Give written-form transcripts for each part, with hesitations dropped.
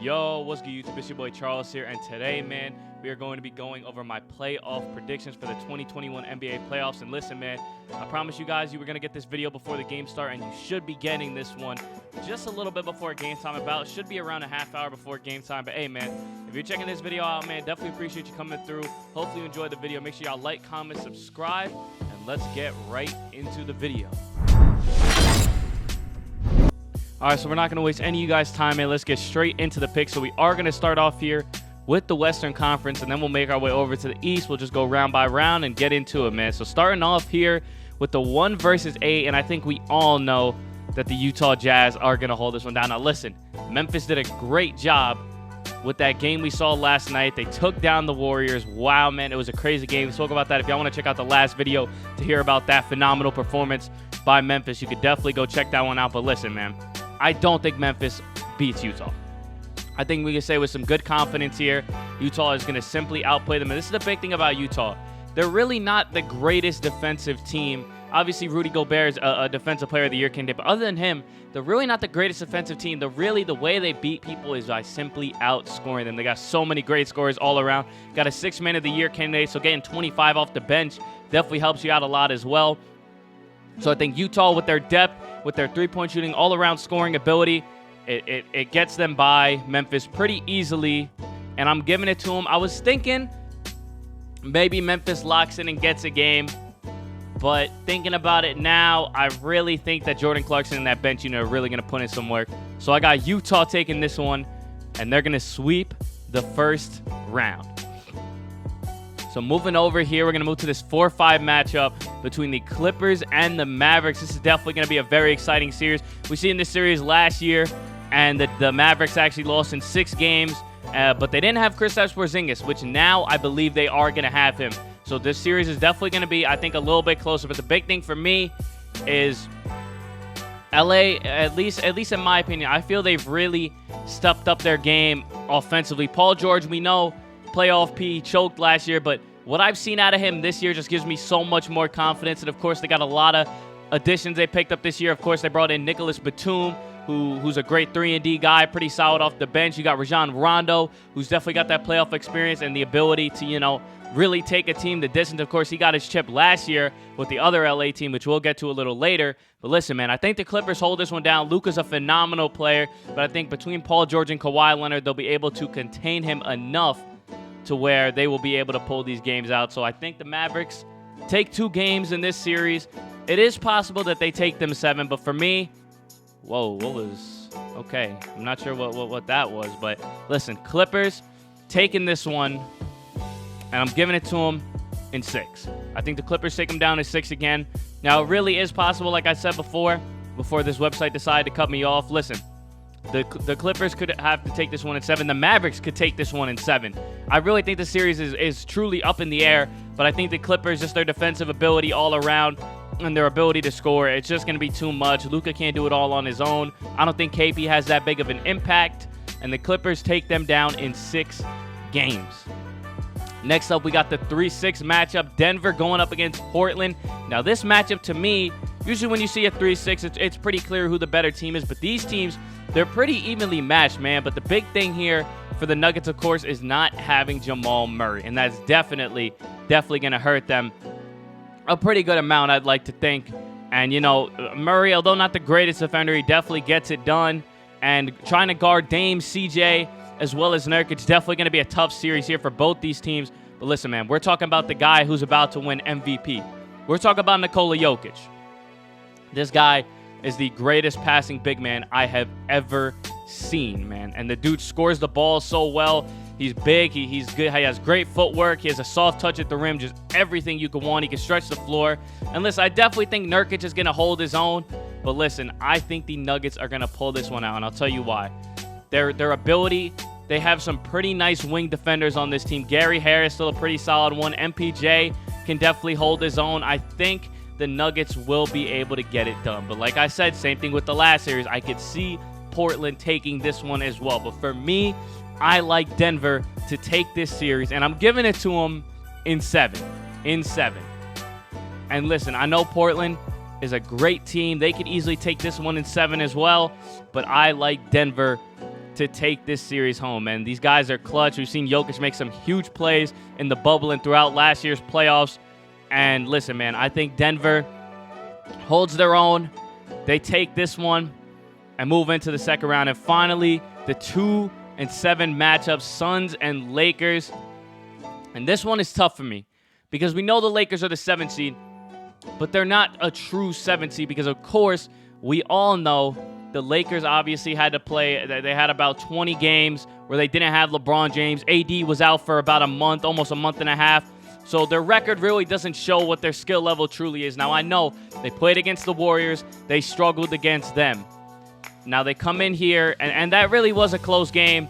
Yo, what's good, YouTube? It's your boy Charles here, and today, man, we are going to be going over my playoff predictions for the 2021 NBA playoffs. And listen, man, I promise you guys you were going to get this video before the game start, and you should be getting this one just a little bit before game time. About should be around a half hour before game time. But hey, man, if you're checking this video out, man, definitely appreciate you coming through. Hopefully you enjoyed the video. Make sure y'all like, comment, subscribe, and let's get right into the video. All right, so we're not going to waste any of you guys' time, man. Let's get straight into the picks. So we are going to start off here with the Western Conference, and then we'll make our way over to the East. We'll just go round by round and get into it, man. So starting off here with the 1 versus 8, and I think we all know that the Utah Jazz are going to hold this one down. Now, listen, Memphis did a great job with that game we saw last night. They took down the Warriors. Wow, man, it was a crazy game. We spoke about that. If y'all want to check out the last video to hear about that phenomenal performance by Memphis, you could definitely go check that one out. But listen, man, I don't think Memphis beats Utah. I think we can say with some good confidence here, Utah is going to simply outplay them. And this is the big thing about Utah. They're really not the greatest defensive team. Obviously, Rudy Gobert is a defensive player of the year candidate. But other than him, they're really not the greatest defensive team. The way they beat people is by simply outscoring them. They got so many great scorers all around. Got a 6th man of the year candidate, so getting 25 off the bench definitely helps you out a lot as well. So I think Utah, with their depth, with their three-point shooting, all-around scoring ability, it gets them by Memphis pretty easily, and I'm giving it to them. I was thinking maybe Memphis locks in and gets a game, but thinking about it now, I really think that Jordan Clarkson and that bench unit are really going to put in some work. So I got Utah taking this one, and they're going to sweep the first round. So moving over here, we're going to move to this 4-5 matchup between the Clippers and the Mavericks. This is definitely going to be a very exciting series. We seen this series last year, and the Mavericks actually lost in 6 games, but they didn't have Kristaps Porzingis, which now I believe they are going to have him. So this series is definitely going to be, I think, a little bit closer. But the big thing for me is LA, at least in my opinion, I feel they've really stepped up their game offensively. Paul George, we know, playoff P, choked last year, but what I've seen out of him this year just gives me so much more confidence. And of course, they got a lot of additions they picked up this year. Of course, they brought in Nicholas Batum, who's a great 3-and-D guy, pretty solid off the bench. You got Rajon Rondo, who's definitely got that playoff experience and the ability to, really take a team the distance. Of course, he got his chip last year with the other LA team, which we'll get to a little later. But listen, man, I think the Clippers hold this one down. Luka's a phenomenal player, but I think between Paul George and Kawhi Leonard, they'll be able to contain him enough to where they will be able to pull these games out. So I think the Mavericks take 2 games in this series. It is possible that they take them 7, but for me, okay, I'm not sure what that was, but listen, Clippers taking this one, and I'm giving it to them in 6. I think the Clippers take them down to 6 again. Now, it really is possible, like I said before this website decided to cut me off. Listen, the Clippers could have to take this one in 7. The Mavericks could take this one in 7. I really think the series is truly up in the air, but I think the Clippers, just their defensive ability all around and their ability to score, it's just going to be too much. Luka can't do it all on his own. I don't think KP has that big of an impact, and the Clippers take them down in 6 games. Next up, we got the 3-6 matchup, Denver going up against Portland. Now, this matchup, to me, usually when you see a 3-6, it's pretty clear who the better team is, but these teams, they're pretty evenly matched, man. But the big thing here for the Nuggets, of course, is not having Jamal Murray, and that's definitely going to hurt them a pretty good amount, I'd like to think. And, Murray, although not the greatest defender, he definitely gets it done. And trying to guard Dame, CJ, as well as Nurkic, definitely going to be a tough series here for both these teams. But listen, man, we're talking about the guy who's about to win MVP. We're talking about Nikola Jokic. This guy is the greatest passing big man I have ever seen, man. And the dude scores the ball so well. He's big. He's good. He has great footwork. He has a soft touch at the rim. Just everything you could want. He can stretch the floor. And listen, I definitely think Nurkic is going to hold his own. But listen, I think the Nuggets are going to pull this one out, and I'll tell you why. Their ability, they have some pretty nice wing defenders on this team. Gary Harris, still a pretty solid one. MPJ can definitely hold his own. I think the Nuggets will be able to get it done. But like I said, same thing with the last series. I could see Portland taking this one as well. But for me, I like Denver to take this series, and I'm giving it to them in 7. And listen, I know Portland is a great team. They could easily take this one in 7 as well, but I like Denver to take this series home, man. These guys are clutch. We've seen Jokic make some huge plays in the bubble and throughout last year's playoffs. And listen, man, I think Denver holds their own. They take this one and move into the second round. And finally, the 2-7 matchup, Suns and Lakers. And this one is tough for me because we know the Lakers are the 7th seed, but they're not a true 7th seed because, of course, we all know the Lakers obviously had to play. They had about 20 games where they didn't have LeBron James. AD was out for about a month, almost a month and a half. So their record really doesn't show what their skill level truly is. Now, I know they played against the Warriors. They struggled against them. Now, they come in here, and that really was a close game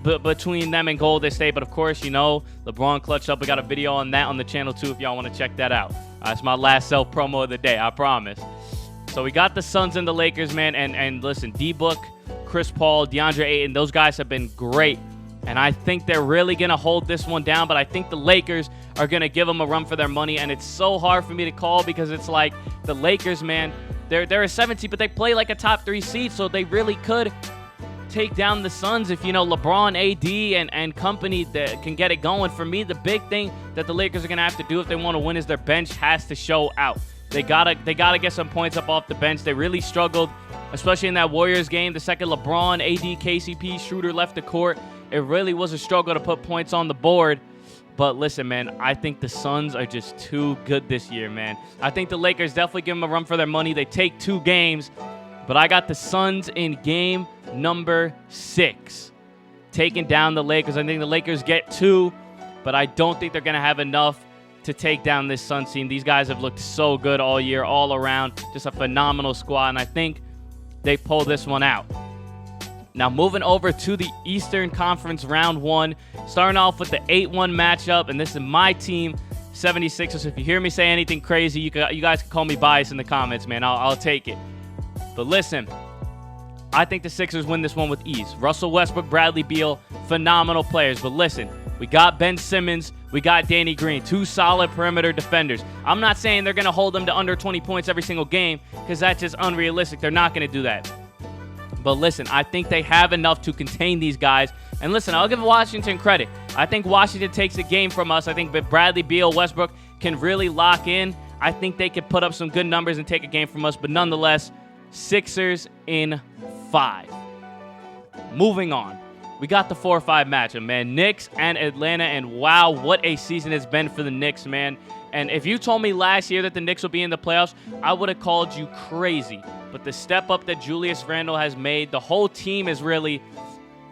between them and Golden State. But, of course, you know, LeBron clutched up. We got a video on that on the channel, too, if y'all want to check that out. That's my last self-promo of the day, I promise. So we got the Suns and the Lakers, man. And listen, D-Book, Chris Paul, DeAndre Ayton, those guys have been great. And I think they're really going to hold this one down. But I think the Lakers are going to give them a run for their money. And it's so hard for me to call because it's like the Lakers, man, they're a 7 seed, but they play like a top 3 seed. So they really could take down the Suns if, you know, LeBron, AD, and company that can get it going. For me, the big thing that the Lakers are going to have to do if they want to win is their bench has to show out. They gotta get some points up off the bench. They really struggled, especially in that Warriors game. The second LeBron, AD, KCP, Schroeder left the court, it really was a struggle to put points on the board. But listen, man, I think the Suns are just too good this year, man. I think the Lakers definitely give them a run for their money. They take 2 games, but I got the Suns in game number 6, taking down the Lakers. I think the Lakers get 2, but I don't think they're going to have enough to take down this Suns team. These guys have looked so good all year, all around. Just a phenomenal squad, and I think they pull this one out. Now, moving over to the Eastern Conference Round 1, starting off with the 8-1 matchup, and this is my team, 76ers. If you hear me say anything crazy, you guys can call me biased in the comments, man. I'll take it. But listen, I think the Sixers win this one with ease. Russell Westbrook, Bradley Beal, phenomenal players. But listen, we got Ben Simmons, we got Danny Green, 2 solid perimeter defenders. I'm not saying they're going to hold them to under 20 points every single game because that's just unrealistic. They're not going to do that. But listen, I think they have enough to contain these guys. And listen, I'll give Washington credit. I think Washington takes a game from us. I think Bradley Beal, Westbrook can really lock in. I think they could put up some good numbers and take a game from us. But nonetheless, Sixers in 5. Moving on. We got the 4-5 matchup, man. Knicks and Atlanta, and wow, what a season it's been for the Knicks, man. And if you told me last year that the Knicks would be in the playoffs, I would have called you crazy. But the step up that Julius Randle has made, the whole team has really,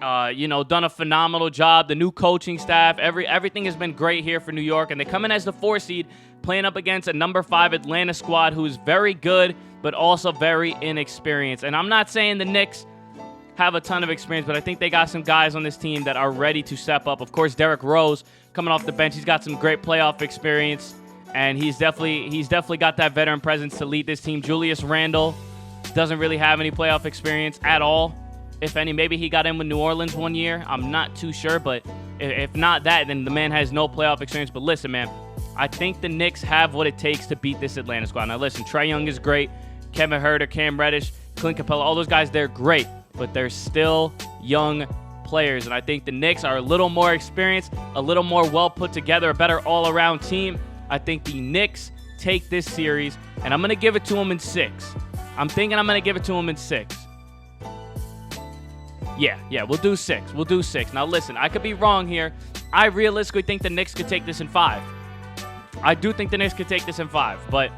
done a phenomenal job. The new coaching staff, everything has been great here for New York. And they come in as the 4 seed, playing up against a number 5 Atlanta squad who is very good, but also very inexperienced. And I'm not saying the Knicks have a ton of experience, but I think they got some guys on this team that are ready to step up. Of course, Derrick Rose coming off the bench. He's got some great playoff experience, and he's definitely got that veteran presence to lead this team. Julius Randle doesn't really have any playoff experience at all, if any. Maybe he got in with New Orleans one year. I'm not too sure, but if not that, then the man has no playoff experience. But listen, man, I think the Knicks have what it takes to beat this Atlanta squad. Now, listen, Trae Young is great. Kevin Huerter, Cam Reddish, Clint Capella, all those guys, they're great, but they're still young players. And I think the Knicks are a little more experienced, a little more well put together, a better all-around team. I think the Knicks take this series, and I'm going to give it to them in 6. I'm thinking I'm going to give it to them in 6. Yeah, we'll do 6. We'll do 6. Now, listen, I could be wrong here. I realistically think the Knicks could take this in 5. I do think the Knicks could take this in 5, but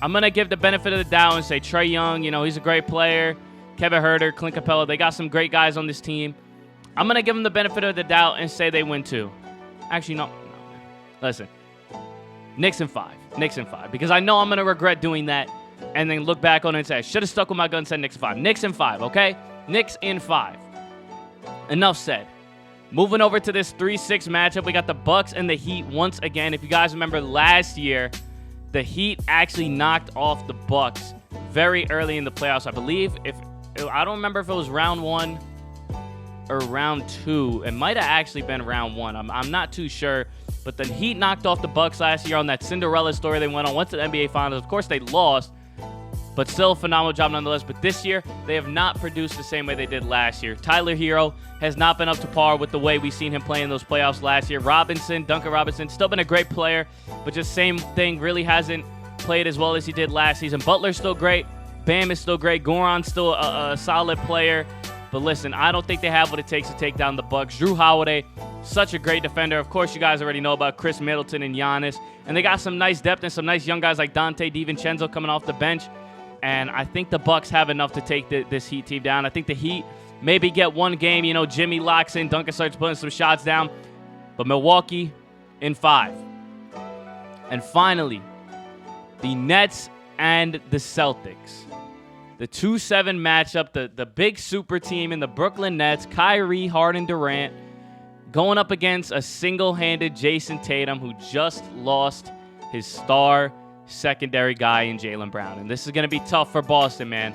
I'm going to give the benefit of the doubt and say Trae Young, he's a great player. Kevin Huerter, Clint Capella, they got some great guys on this team. I'm going to give them the benefit of the doubt and say they win 2. Actually, no. Listen, Knicks in 5. Knicks in 5. Because I know I'm going to regret doing that and then look back on it and say, I should have stuck with my gun and said Knicks in 5. Knicks in 5, okay? Knicks in 5. Enough said. Moving over to this 3-6 matchup, we got the Bucks and the Heat once again. If you guys remember last year, the Heat actually knocked off the Bucks very early in the playoffs. I believe, I don't remember if it was round 1 or round 2. It might have actually been round 1. I'm not too sure. But the Heat knocked off the Bucks last year on that Cinderella story they went to the NBA Finals. Of course, they lost. but still a phenomenal job nonetheless. But this year, they have not produced the same way they did last year. Tyler Hero has not been up to par with the way we've seen him play in those playoffs last year. Duncan Robinson, still been a great player, but just same thing, really hasn't played as well as he did last season. Butler's still great. Bam is still great. Goran's still a solid player. But listen, I don't think they have what it takes to take down the Bucks. Drew Holiday, such a great defender. Of course, you guys already know about Chris Middleton and Giannis. And they got some nice depth and some nice young guys like Dante DiVincenzo coming off the bench. And I think the Bucks have enough to take this Heat team down. I think the Heat maybe get one game. You know, Jimmy locks in. Duncan starts putting some shots down. But Milwaukee in 5. And finally, the Nets and the Celtics. The 2-7 matchup, the big super team in the Brooklyn Nets, Kyrie, Harden, Durant, going up against a single-handed Jason Tatum who just lost his star secondary guy in Jaylen Brown. And this is going to be tough for Boston, man.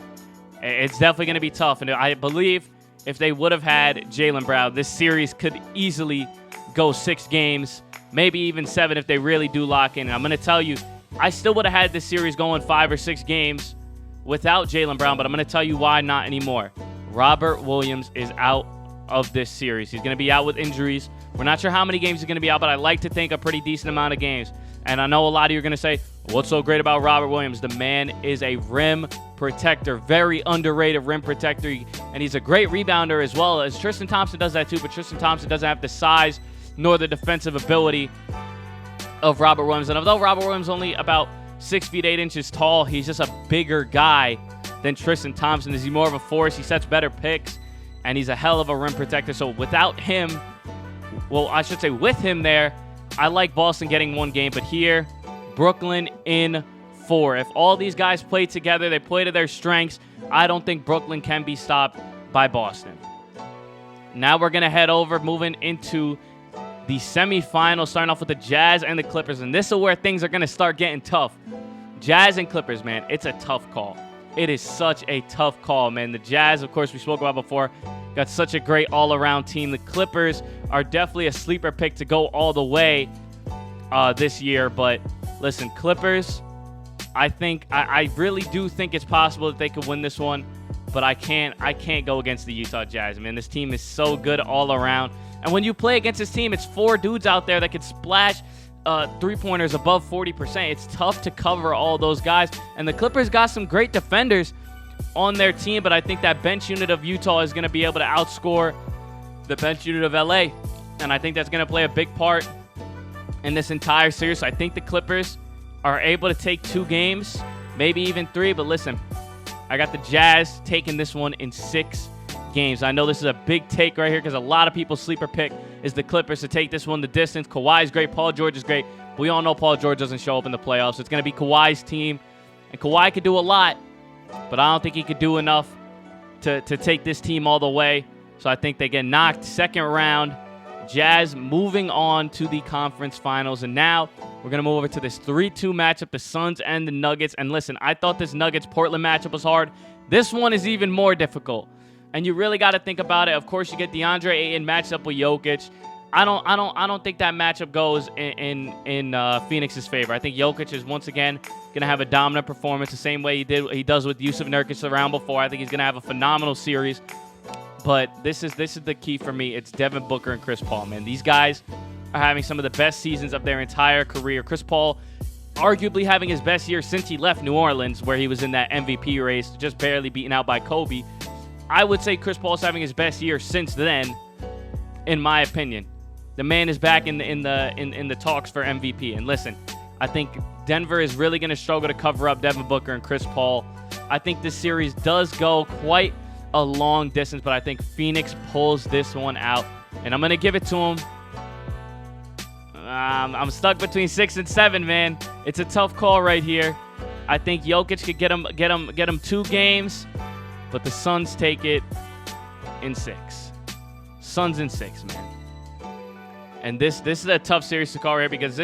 It's definitely going to be tough. And I believe if they would have had Jaylen Brown, this series could easily go 6 games, maybe even 7 if they really do lock in. And I'm going to tell you, I still would have had this series going 5 or 6 games without Jaylen Brown, but I'm going to tell you why not anymore. Robert Williams is out of this series. He's going to be out with injuries. We're not sure how many games he's going to be out, but I like to think a pretty decent amount of games. And I know a lot of you are going to say, what's so great about Robert Williams? The man is a rim protector, very underrated rim protector, and he's a great rebounder as well. As Tristan Thompson does that too, but Tristan Thompson doesn't have the size nor the defensive ability of Robert Williams. And although Robert Williams is only about 6 feet 8 inches tall, he's just a bigger guy than Tristan Thompson. Is he more of a force? He sets better picks, and he's a hell of a rim protector. So without him, well, I should say with him there, I like Boston getting 1 game. But here, Brooklyn in 4. If all these guys play together, they play to their strengths, I don't think Brooklyn can be stopped by Boston. Now we're going to head over, moving into the semifinals, starting off with the Jazz and the Clippers. And this is where things are going to start getting tough. Jazz and Clippers, man, it's a tough call. It is such a tough call, man. The Jazz, of course, we spoke about before, got such a great all-around team. The Clippers are definitely a sleeper pick to go all the way this year. But listen, Clippers, I really do think it's possible that they could win this one. But I can't go against the Utah Jazz, man. This team is so good all around. And when you play against this team, it's 4 dudes out there that can splash three-pointers above 40%. It's tough to cover all those guys. And the Clippers got some great defenders on their team, but I think that bench unit of Utah is going to be able to outscore the bench unit of LA. And I think that's going to play a big part in this entire series. So I think the Clippers are able to take 2 games, maybe even 3. But listen, I got the Jazz taking this one in 6 games. I know this is a big take right here because a lot of people's sleeper pick is the Clippers to take this one the distance. Kawhi's great. Paul George is great. We all know Paul George doesn't show up in the playoffs. It's going to be Kawhi's team. And Kawhi could do a lot, but I don't think he could do enough to take this team all the way. So I think they get knocked second round. Jazz moving on to the conference finals. And now we're going to move over to this 3-2 matchup, the Suns and the Nuggets. And listen, I thought this Nuggets-Portland matchup was hard. This one is even more difficult. And you really got to think about it. Of course, you get DeAndre Ayton matched up with Jokic. I don't think that matchup goes in Phoenix's favor. I think Jokic is once again going to have a dominant performance the same way he does with Yusuf Nurkic the round before. I think he's going to have a phenomenal series. But this is the key for me. It's Devin Booker and Chris Paul, man. These guys are having some of the best seasons of their entire career. Chris Paul arguably having his best year since he left New Orleans, where he was in that MVP race, just barely beaten out by Kobe. I would say Chris Paul's having his best year since then, in my opinion. The man is back in the talks for MVP. And listen, I think Denver is really going to struggle to cover up Devin Booker and Chris Paul. I think this series does go quite a long distance, but I think Phoenix pulls this one out, and I'm going to give it to him. I'm stuck between 6 and 7, man. It's a tough call right here. I think Jokic could get him 2 games, but the Suns take it in 6. Suns in 6, man. And this is a tough series to call right here because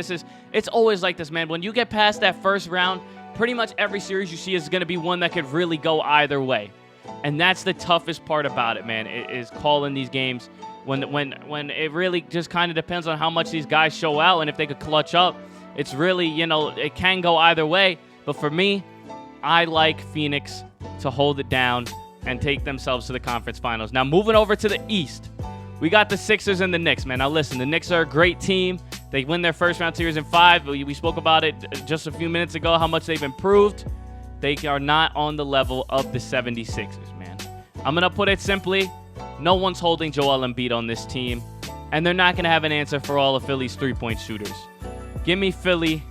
it's always like this, man. When you get past that first round, pretty much every series you see is going to be one that could really go either way. And that's the toughest part about it, man, is calling these games when it really just kind of depends on how much these guys show out and if they could clutch up. It's really, it can go either way. But for me, I like Phoenix to hold it down and take themselves to the conference finals. Now, moving over to the East, we got the Sixers and the Knicks, man. Now, listen, the Knicks are a great team. They win their first round series in 5. We spoke about it just a few minutes ago, how much they've improved. They are not on the level of the 76ers, man. I'm going to put it simply. No one's holding Joel Embiid on this team, and they're not going to have an answer for all of Philly's three-point shooters. Give me Philly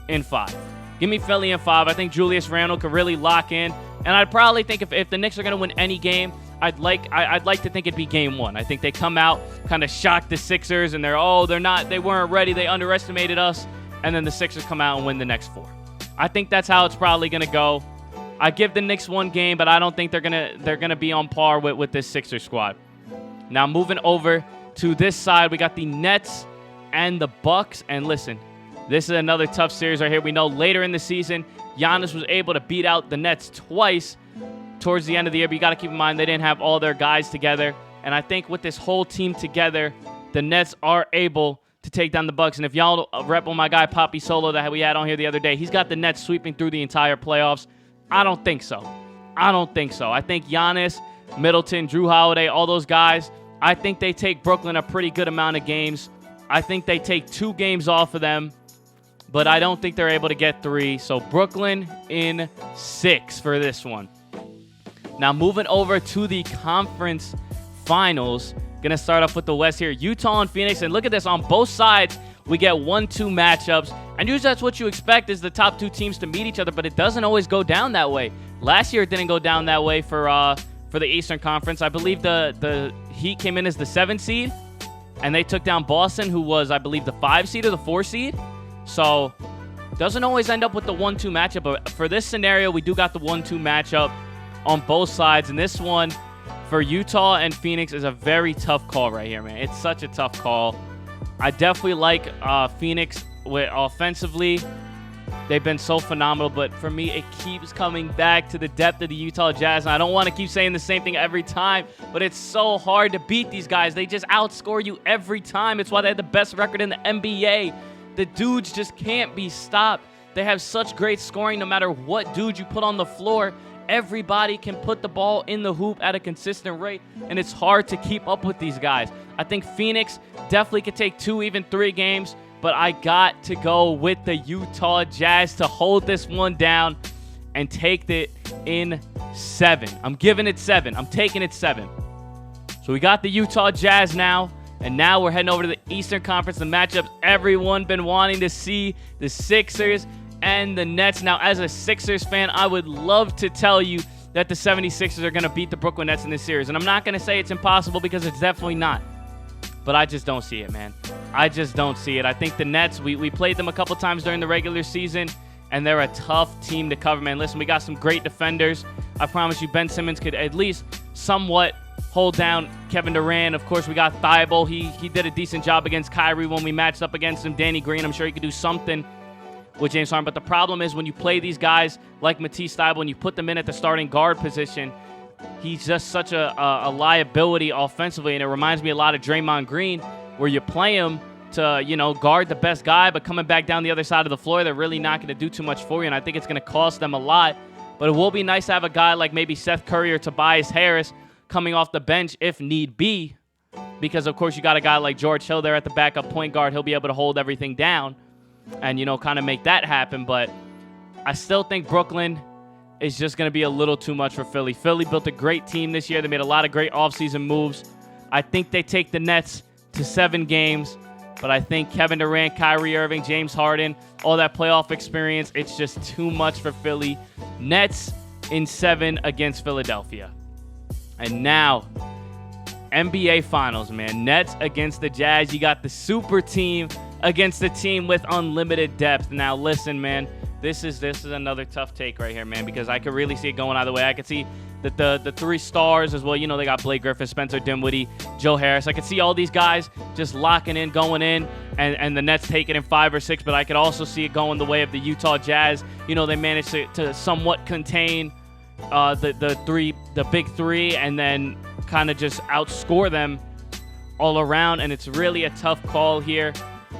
in 5. Give me Philly in 5. I think Julius Randle could really lock in, and I'd probably think if the Knicks are going to win any game, I'd like to think it'd be game 1. I think they come out, kind of shock the Sixers, and they weren't ready, they underestimated us, and then the Sixers come out and win the next 4. I think that's how it's probably going to go. I give the Knicks 1 game, but I don't think they're gonna be on par with this Sixers squad. Now moving over to this side, we got the Nets and the Bucks, and listen, this is another tough series right here. We know later in the season, Giannis was able to beat out the Nets twice towards the end of the year, but you got to keep in mind they didn't have all their guys together. And I think with this whole team together, the Nets are able to take down the Bucks. And if y'all rep on my guy Poppy Solo that we had on here the other day, he's got the Nets sweeping through the entire playoffs. I don't think so. I think Giannis, Middleton, Drew Holiday, all those guys, I think they take Brooklyn a pretty good amount of games. I think they take 2 games off of them, but I don't think they're able to get 3. So Brooklyn in 6 for this one. Now moving over to the conference finals, going to start off with the West here. Utah and Phoenix, and look at this. On both sides, we get 1-2 matchups, and usually that's what you expect is the top 2 teams to meet each other, but it doesn't always go down that way. Last year, it didn't go down that way for the Eastern Conference. I believe the Heat came in as the 7 seed, and they took down Boston, who was, I believe, the 5 seed or the 4 seed. So, doesn't always end up with the 1-2 matchup, but for this scenario, we do got the 1-2 matchup on both sides, and this one for Utah and Phoenix is a very tough call right here, man. It's such a tough call. I definitely like Phoenix offensively. They've been so phenomenal, but for me, it keeps coming back to the depth of the Utah Jazz, and I don't want to keep saying the same thing every time, but it's so hard to beat these guys. They just outscore you every time. It's why they have the best record in the NBA. The dudes just can't be stopped. They have such great scoring no matter what dude you put on the floor. Everybody can put the ball in the hoop at a consistent rate, and it's hard to keep up with these guys. I think Phoenix definitely could take 2, even 3 games, but I got to go with the Utah Jazz to hold this one down and take it in 7. I'm giving it 7. I'm taking it 7. So we got the Utah Jazz now, and now we're heading over to the Eastern Conference, the matchups everyone been wanting to see, the Sixers and the Nets. Now, as a Sixers fan, I would love to tell you that the 76ers are going to beat the Brooklyn Nets in this series. And I'm not going to say it's impossible because it's definitely not. But I just don't see it, man. I just don't see it. I think the Nets, we played them a couple times during the regular season, and they're a tough team to cover, man. Listen, we got some great defenders. I promise you Ben Simmons could at least somewhat hold down Kevin Durant. Of course, we got Thibault. He did a decent job against Kyrie when we matched up against him. Danny Green, I'm sure he could do something with James Harden. But the problem is when you play these guys like Matisse Thybulle and you put them in at the starting guard position, he's just such a liability offensively. And it reminds me a lot of Draymond Green, where you play him to, guard the best guy, but coming back down the other side of the floor, they're really not going to do too much for you. And I think it's going to cost them a lot. But it will be nice to have a guy like maybe Seth Curry or Tobias Harris coming off the bench if need be. Because, of course, you got a guy like George Hill there at the backup point guard. He'll be able to hold everything down and, kind of make that happen. But I still think Brooklyn is just going to be a little too much for Philly. Philly built a great team this year. They made a lot of great offseason moves. I think they take the Nets to 7 games. But I think Kevin Durant, Kyrie Irving, James Harden, all that playoff experience, it's just too much for Philly. Nets in 7 against Philadelphia. And now, NBA Finals, man. Nets against the Jazz. You got the super team against the team with unlimited depth. Now, listen, man. This is another tough take right here, man, because I could really see it going either way. I could see that the 3 stars as well. They got Blake Griffin, Spencer Dinwiddie, Joe Harris. I could see all these guys just locking in, going in, and the Nets taking in 5 or 6. But I could also see it going the way of the Utah Jazz. They managed to somewhat contain the big 3, and then kind of just outscore them all around. And it's really a tough call here.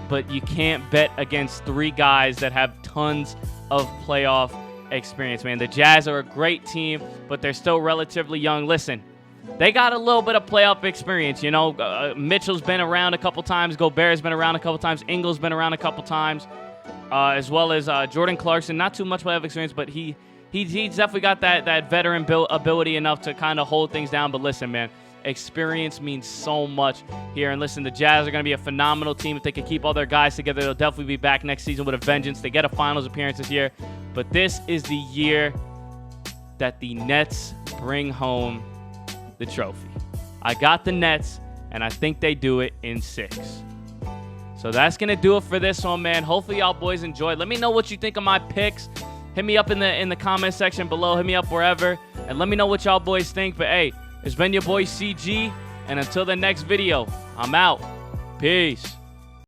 But you can't bet against 3 guys that have tons of playoff experience, man. The Jazz are a great team, but they're still relatively young. Listen, they got a little bit of playoff experience, you know. Mitchell's been around a couple times. Gobert's been around a couple times. Ingles been around a couple times, as well as Jordan Clarkson. Not too much playoff experience, but he's definitely got that veteran ability enough to kind of hold things down. But listen, man, experience means so much here. And listen, the Jazz are going to be a phenomenal team. If they can keep all their guys together, they'll definitely be back next season with a vengeance. They get a finals appearance this year. But this is the year that the Nets bring home the trophy. I got the Nets, and I think they do it in 6. So that's going to do it for this one, man. Hopefully y'all boys enjoyed. Let me know what you think of my picks. Hit me up in the comment section below. Hit me up wherever, and let me know what y'all boys think. But hey, it's been your boy CG, and until the next video, I'm out. Peace.